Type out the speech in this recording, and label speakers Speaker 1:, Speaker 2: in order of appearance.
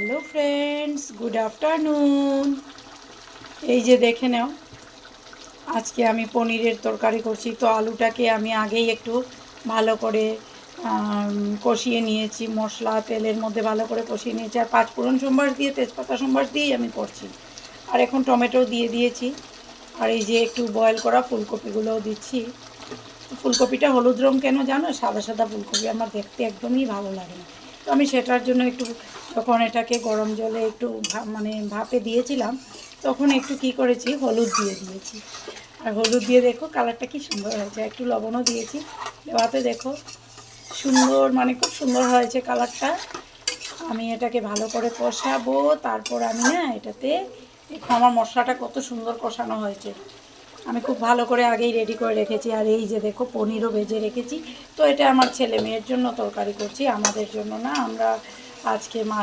Speaker 1: Hello friends, good afternoon. এই যে দেখে নাও, আজকে আমি পনিরের তরকারি করছি। তো আলুটাকে আমি আগেই একটু ভালো করে কষিয়ে নিয়েছি, মশলা তেলের মধ্যে ভালো করে কষিয়ে নিয়েছি। আর পাঁচফোড়ন সম্বাস দিয়ে, তেজপাতা সম্বাস দিয়েই আমি করছি। আর এখন টমেটো দিয়ে দিয়েছি। আর এই যে একটু বয়েল করা ফুলকপিগুলোও দিচ্ছি। ফুলকপিটা হলুদ রঙ কেন জানো? সাদা সাদা ফুলকপি আমার দেখতে একদমই ভালো লাগে না। তো আমি সেটার জন্য একটু, যখন এটাকে গরম জলে একটু মানে ভাপে দিয়েছিলাম, তখন একটু কি করেছি, হলুদ দিয়ে দিয়েছি। আর হলুদ দিয়ে দেখো কালারটা কি সুন্দর হয়েছে। একটু লবণও দিয়েছি, দেওয়াতে দেখো সুন্দর, মানে খুব সুন্দর হয়েছে কালারটা। আমি এটাকে ভালো করে কষাবো, তারপর আমি না এটাতে দেখো আমার মশলাটা কত সুন্দর কষানো হয়েছে। আমি খুব ভালো করে আগেই রেডি করে রেখেছি। আর এই যে দেখো পনিরও ভেজে রেখেছি। তো এটা আমার ছেলে মেয়ের জন্য তরকারি করছি, আমাদের জন্য না। আমরা আজকে মাছ